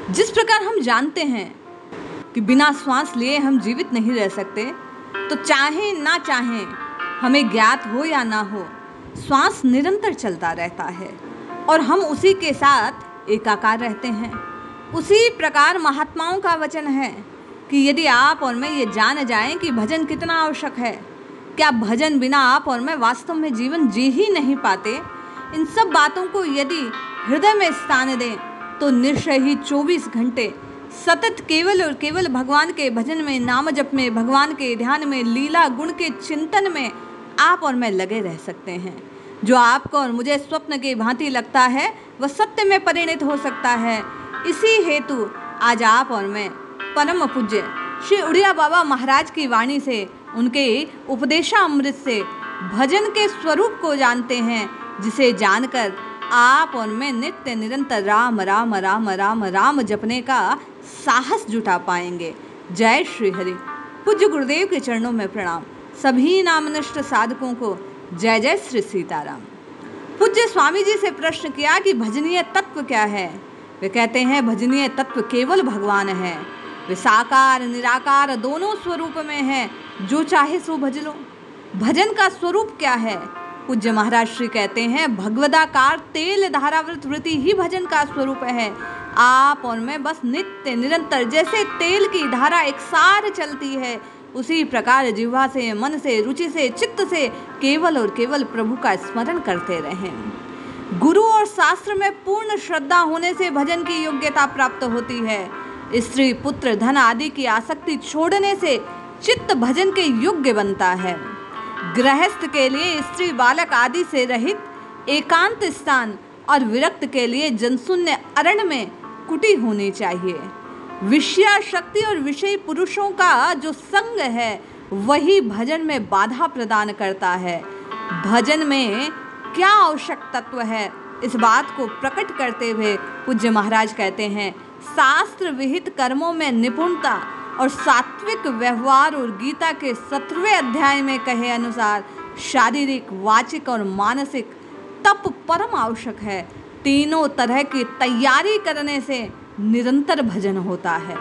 जिस प्रकार हम जानते हैं कि बिना श्वास लिए हम जीवित नहीं रह सकते, तो चाहे ना चाहे, हमें ज्ञात हो या ना हो, श्वास निरंतर चलता रहता है और हम उसी के साथ एकाकार रहते हैं। उसी प्रकार महात्माओं का वचन है कि यदि आप और मैं ये जान जाएं कि भजन कितना आवश्यक है, क्या भजन बिना आप और मैं वास्तव में जीवन जी ही नहीं पाते, इन सब बातों को यदि हृदय में स्थान दें तो निश्चय ही 24 घंटे सतत केवल और केवल भगवान के भजन में, नाम जप में, भगवान के ध्यान में, लीला गुण के चिंतन में आप और मैं लगे रह सकते हैं। जो आपको और मुझे स्वप्न की भांति लगता है वह सत्य में परिणत हो सकता है। इसी हेतु आज आप और मैं परम पूज्य श्री उड़िया बाबा महाराज की वाणी से, उनके उपदेशामृत से भजन के स्वरूप को जानते हैं, जिसे जानकर आप और मैं नित्य निरंतर राम राम राम राम राम जपने का साहस जुटा पाएंगे। जय श्री हरि। पूज्य गुरुदेव के चरणों में प्रणाम। सभी नामनिष्ठ साधकों को जय जय श्री सीताराम। पूज्य स्वामी जी से प्रश्न किया कि भजनीय तत्व क्या है। वे कहते हैं भजनीय तत्व केवल भगवान है। वे साकार निराकार दोनों स्वरूप में है, जो चाहे सो भज लो। भजन का स्वरूप क्या है। पूज्य महाराज श्री कहते हैं भगवदाकार तेल धारावृत वृत्ति ही भजन का स्वरूप है। आप और मैं बस नित्य निरंतर जैसे तेल की धारा एक सार चलती है, उसी प्रकार जिह्वा से, मन से, रुचि से, चित्त से केवल और केवल प्रभु का स्मरण करते रहें। गुरु और शास्त्र में पूर्ण श्रद्धा होने से भजन की योग्यता प्राप्त होती है। स्त्री पुत्र धन आदि की आसक्ति छोड़ने से चित्त भजन के योग्य बनता है। गृहस्थ के लिए स्त्री बालक आदि से रहित एकांत स्थान और विरक्त के लिए जनशून्य अरण्य में कुटी होनी चाहिए। विषया शक्ति और विषयी पुरुषों का जो संग है वही भजन में बाधा प्रदान करता है। भजन में क्या आवश्यक तत्व है, इस बात को प्रकट करते हुए पूज्य महाराज कहते हैं शास्त्र विहित कर्मों में निपुणता और सात्विक व्यवहार और गीता के 17वें अध्याय में कहे अनुसार शारीरिक, वाचिक और मानसिक तप परम आवश्यक है। तीनों तरह की तैयारी करने से निरंतर भजन होता है।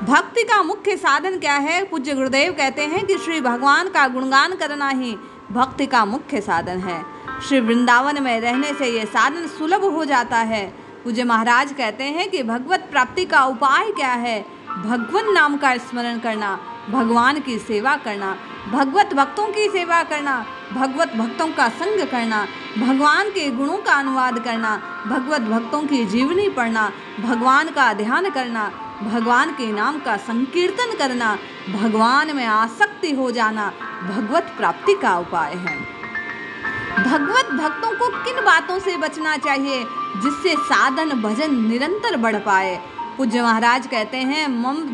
भक्ति का मुख्य साधन क्या है। पूज्य गुरुदेव कहते हैं कि श्री भगवान का गुणगान करना ही भक्ति का मुख्य साधन है। श्री वृंदावन में रहने से यह साधन सुलभ हो जाता है। पूज्य महाराज कहते हैं कि भगवत प्राप्ति का उपाय क्या है। भगवान नाम का स्मरण करना, भगवान की सेवा करना, भगवत भक्तों की सेवा करना, भगवत भक्तों का संग करना, भगवान के गुणों का अनुवाद करना, भगवत भक्तों की जीवनी पढ़ना, भगवान का ध्यान करना, भगवान के नाम का संकीर्तन करना, भगवान में आसक्ति हो जाना भगवत प्राप्ति का उपाय है। भगवत भक्तों को किन बातों से बचना चाहिए जिससे साधन भजन निरंतर बढ़ पाए। पूज्य महाराज कहते हैं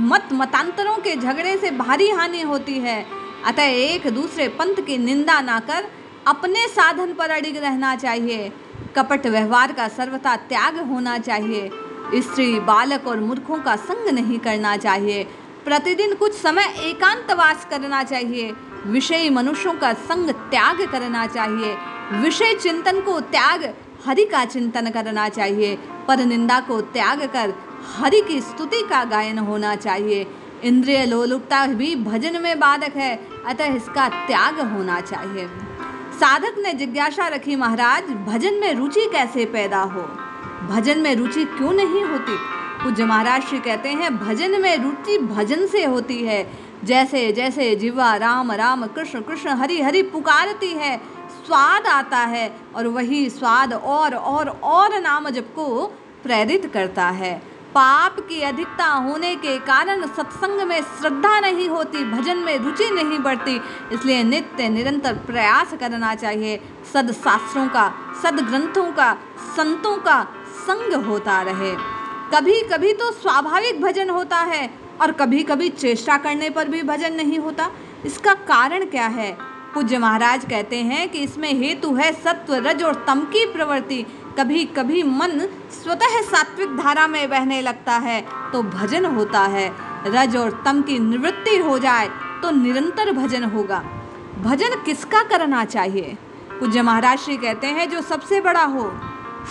मत मतांतरों के झगड़े से भारी हानि होती है, अतः एक दूसरे पंथ की निंदा ना कर अपने साधन पर अडिग रहना चाहिए। कपट व्यवहार का सर्वथा त्याग होना चाहिए। स्त्री बालक और मूर्खों का संग नहीं करना चाहिए। प्रतिदिन कुछ समय एकांतवास करना चाहिए। विषयी मनुष्यों का संग त्याग करना चाहिए। विषय चिंतन को त्याग हरि का चिंतन करना चाहिए। पर निंदा को त्याग कर हरि की स्तुति का गायन होना चाहिए। इंद्रिय लोलुपता भी भजन में बाधक है, अतः इसका त्याग होना चाहिए। साधक ने जिज्ञासा रखी महाराज भजन में रुचि कैसे पैदा हो, भजन में रुचि क्यों नहीं होती। पूज्य महाराज श्री कहते हैं भजन में रुचि भजन से होती है। जैसे जैसे जिह्वा राम राम कृष्ण कृष्ण हरि हरि पुकारती है, स्वाद आता है और वही स्वाद और नाम जप को प्रेरित करता है। पाप की अधिकता होने के कारण सत्संग में श्रद्धा नहीं होती, भजन में रुचि नहीं बढ़ती। इसलिए नित्य निरंतर प्रयास करना चाहिए। सदशास्त्रों का, सदग्रंथों का, संतों का संग होता रहे। कभी कभी तो स्वाभाविक भजन होता है और कभी कभी चेष्टा करने पर भी भजन नहीं होता। इसका कारण क्या है। पूज्य महाराज कहते हैं कि इसमें हेतु है सत्व रज और तम की प्रवृत्ति। कभी कभी मन स्वतः सात्विक धारा में बहने लगता है तो भजन होता है। रज और तम की निवृत्ति हो जाए तो निरंतर भजन होगा। भजन किसका करना चाहिए। पूज्य महाराज श्री कहते हैं जो सबसे बड़ा हो,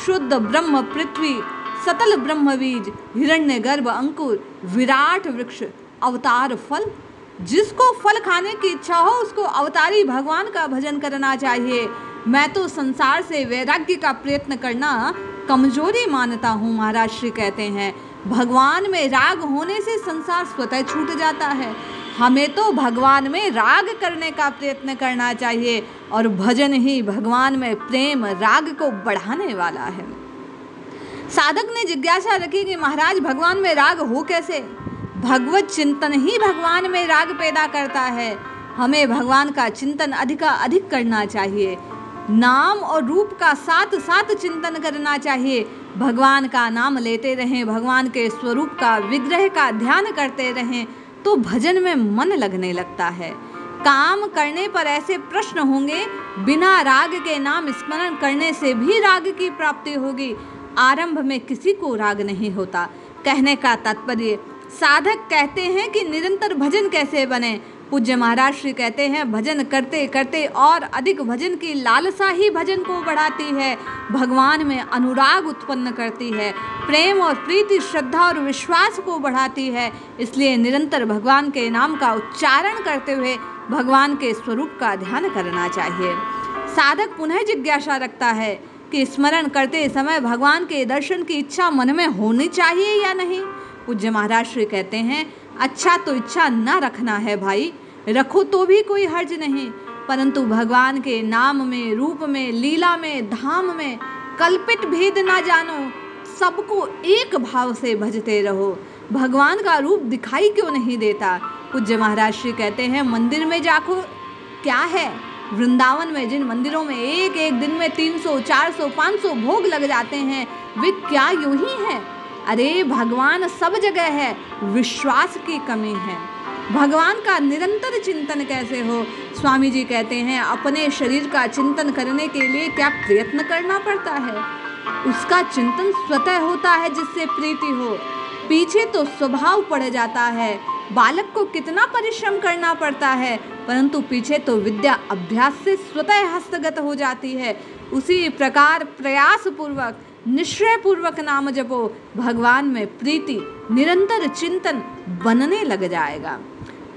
शुद्ध ब्रह्म पृथ्वी सतल ब्रह्म बीज, हिरण्य गर्भ अंकुर, विराट वृक्ष, अवतार फल। जिसको फल खाने की इच्छा हो उसको अवतारी भगवान का भजन करना चाहिए। मैं तो संसार से वैराग्य का प्रयत्न करना कमजोरी मानता हूँ। महाराज श्री कहते हैं भगवान में राग होने से संसार स्वतः छूट जाता है। हमें तो भगवान में राग करने का प्रयत्न करना चाहिए और भजन ही भगवान में प्रेम राग को बढ़ाने वाला है। साधक ने जिज्ञासा रखी कि महाराज भगवान में राग हो कैसे? भगवत चिंतन ही भगवान में राग पैदा करता है। हमें भगवान का चिंतन अधिक करना चाहिए। नाम और रूप का साथ साथ चिंतन करना चाहिए। भगवान का नाम लेते रहें, भगवान के स्वरूप का विग्रह का ध्यान करते रहें तो भजन में मन लगने लगता है। काम करने पर ऐसे प्रश्न होंगे, बिना राग के नाम स्मरण करने से भी राग की प्राप्ति होगी। आरंभ में किसी को राग नहीं होता। कहने का तात्पर्य, साधक कहते हैं कि निरंतर भजन कैसे बने। पूज्य महाराज श्री कहते हैं भजन करते करते और अधिक भजन की लालसा ही भजन को बढ़ाती है, भगवान में अनुराग उत्पन्न करती है, प्रेम और प्रीति, श्रद्धा और विश्वास को बढ़ाती है। इसलिए निरंतर भगवान के नाम का उच्चारण करते हुए भगवान के स्वरूप का ध्यान करना चाहिए। साधक पुनः जिज्ञासा रखता है कि स्मरण करते समय भगवान के दर्शन की इच्छा मन में होनी चाहिए या नहीं। पूज्य महाराज श्री कहते हैं अच्छा तो इच्छा न रखना है भाई, रखो तो भी कोई हर्ज नहीं, परंतु भगवान के नाम में, रूप में, लीला में, धाम में कल्पित भेद ना जानो, सबको एक भाव से भजते रहो। भगवान का रूप दिखाई क्यों नहीं देता? पूज्य महाराज श्री कहते हैं मंदिर में जाको क्या है, वृंदावन में जिन मंदिरों में एक एक दिन में 300, 400, 500 भोग लग जाते हैं वे क्या यूं ही हैं? अरे भगवान सब जगह है, विश्वास की कमी है। भगवान का निरंतर चिंतन कैसे हो? स्वामी जी कहते हैं अपने शरीर का चिंतन करने के लिए क्या प्रयत्न करना पड़ता है? उसका चिंतन स्वतः होता है जिससे प्रीति हो। पीछे तो स्वभाव पड़ जाता है। बालक को कितना परिश्रम करना पड़ता है, परंतु पीछे तो विद्या अभ्यास से स्वतः हस्तगत हो जाती है। उसी प्रकार प्रयास पूर्वक, निश्चय पूर्वक नाम जपो, भगवान में प्रीति, निरंतर चिंतन बनने लग जाएगा।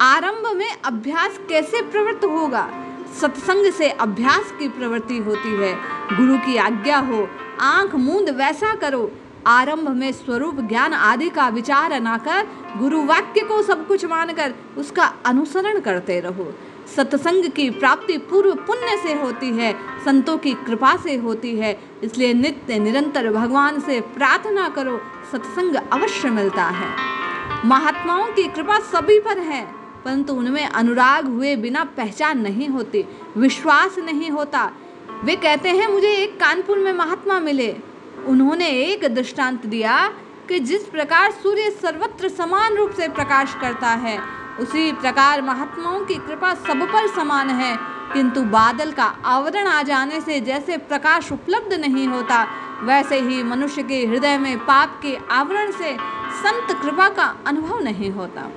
आरंभ में अभ्यास कैसे प्रवृत्त होगा? सत्संग से अभ्यास की प्रवृत्ति होती है। गुरु की आज्ञा हो, आंख मूंद वैसा करो। आरंभ में स्वरूप ज्ञान आदि का विचार न कर, गुरु वाक्य को सब कुछ मानकर उसका अनुसरण करते रहो। सत्संग की प्राप्ति पूर्व पुण्य से होती है, संतों की कृपा से होती है। इसलिए नित्य निरंतर भगवान से प्रार्थना करो, सत्संग अवश्य मिलता है। महात्माओं की कृपा सभी पर है, परंतु उनमें अनुराग हुए बिना पहचान नहीं होती, विश्वास नहीं होता। वे कहते हैं मुझे एक कानपुर में महात्मा मिले, उन्होंने एक दृष्टांत दिया कि जिस प्रकार सूर्य सर्वत्र समान रूप से प्रकाश करता है, उसी प्रकार महात्माओं की कृपा सब पर समान है, किंतु बादल का आवरण आ जाने से जैसे प्रकाश उपलब्ध नहीं होता, वैसे ही मनुष्य के हृदय में पाप के आवरण से संत कृपा का अनुभव नहीं होता।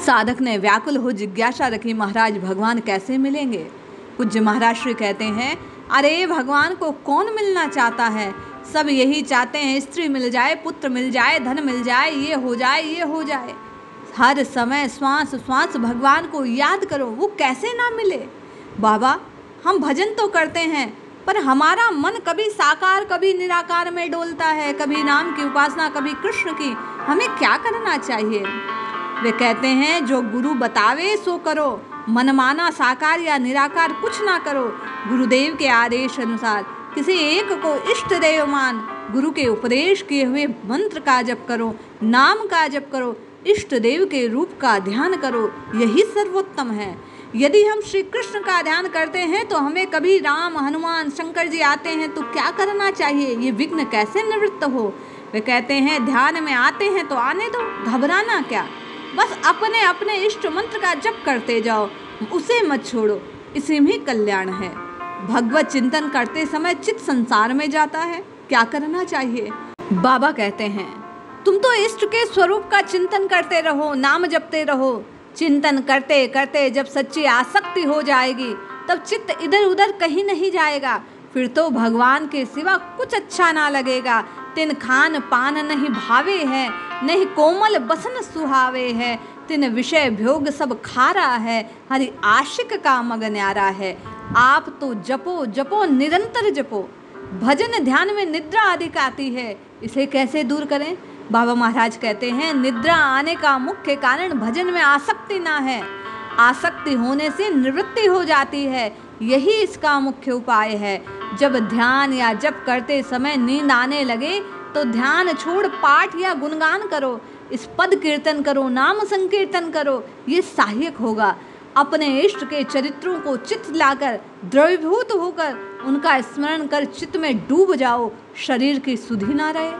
साधक ने व्याकुल हो जिज्ञासा रखी, महाराज भगवान कैसे मिलेंगे? पूज्य महाराज श्री कहते हैं अरे भगवान को कौन मिलना चाहता है? सब यही चाहते हैं स्त्री मिल जाए, पुत्र मिल जाए, धन मिल जाए, ये हो जाए, ये हो जाए। हर समय श्वास श्वास भगवान को याद करो, वो कैसे ना मिले? बाबा हम भजन तो करते हैं, पर हमारा मन कभी साकार कभी निराकार में डोलता है, कभी नाम की उपासना कभी कृष्ण की। हमें क्या करना चाहिए? वे कहते हैं जो गुरु बतावे सो करो, मनमाना साकार या निराकार कुछ ना करो। गुरुदेव के आदेश अनुसार किसी एक को इष्ट देव मान, गुरु के उपदेश किए हुए मंत्र का जप करो, नाम का जप करो, इष्ट देव के रूप का ध्यान करो, यही सर्वोत्तम है। यदि हम श्री कृष्ण का ध्यान करते हैं तो हमें कभी राम, हनुमान, शंकर जी आते हैं तो क्या करना चाहिए? ये विघ्न कैसे निवृत्त हो? वे कहते हैं ध्यान में आते हैं तो आने दो, घबराना क्या, बस अपने अपने इष्ट मंत्र का जप करते जाओ, उसे मत छोड़ो, इसी में कल्याण है। भगवत चिंतन करते समय चित्त संसार में जाता है, क्या करना चाहिए? बाबा कहते हैं तुम तो इष्ट के स्वरूप का चिंतन करते रहो, नाम जपते रहो। चिंतन करते करते जब सच्ची आसक्ति हो जाएगी तब चित्त इधर उधर कहीं नहीं जाएगा, फिर तो भगवान के सिवा कुछ अच्छा ना लगेगा। तिन खान पान नहीं भावे है, नहीं कोमल बसन सुहावे है, तिन विषय भोग सब खारा है, हरि आशिक का मग न्यारा है। आप तो जपो जपो निरंतर जपो, भजन ध्यान में निद्रा अधिक आती है, इसे कैसे दूर करें? बाबा महाराज कहते हैं, निद्रा आने का मुख्य कारण भजन में आसक्ति ना है। आसक्ति होने से निवृत्ति हो जाती है, यही इसका मुख्य उपाय है। जब ध्यान या जप करते समय नींद आने लगे तो ध्यान छोड़ पाठ या गुणगान करो, इस पद कीर्तन करो, नाम संकीर्तन करो, ये सहायक होगा। अपने इष्ट के चरित्रों को चित्त लाकर द्रवीभूत होकर उनका स्मरण कर चित्त में डूब जाओ, शरीर की सुधि ना रहे।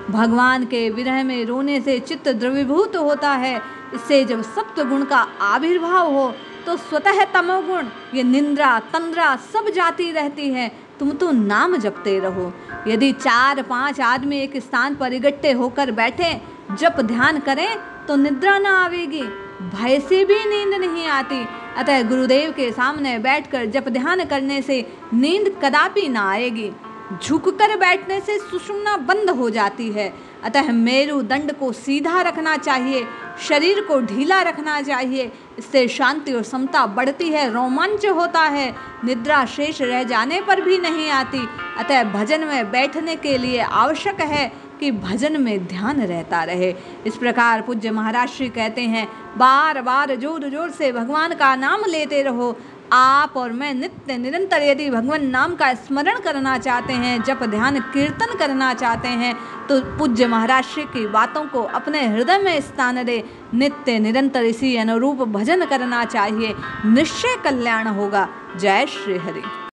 भगवान के विरह में रोने से चित्त द्रवीभूत होता है। इससे जब सप्तगुण का आविर्भाव हो तो स्वतः तमोगुण, ये निंद्रा तंद्रा सब जाती रहती है। तुम तो नाम जपते रहो। यदि 4-5 आदमी एक स्थान पर इकट्ठे होकर बैठे जप ध्यान करें तो निद्रा ना आवेगी, भय से भी नींद नहीं आती। अतः गुरुदेव के सामने बैठकर जप ध्यान करने से नींद कदापि ना आएगी। झुककर बैठने से सुषुम्ना बंद हो जाती है। अतः मेरुदंड को सीधा रखना चाहिए, शरीर को ढीला रखना चाहिए। इससे शांति और समता बढ़ती है, रोमांच होता है, निद्रा शेष रह जाने पर भी नहीं आती। अतः भजन में बैठने के लिए आवश्यक है कि भजन में ध्यान रहता रहे। इस प्रकार पूज्य महाराज श्री कहते हैं, बार बार जोर जोर से भगवान का नाम लेते रहो। आप और मैं नित्य निरंतर यदि भगवान नाम का स्मरण करना चाहते हैं, जप ध्यान कीर्तन करना चाहते हैं, तो पूज्य महाराज श्री की बातों को अपने हृदय में स्थान दे। नित्य निरंतर इसी अनुरूप भजन करना चाहिए, निश्चय कल्याण होगा। जय श्री हरि।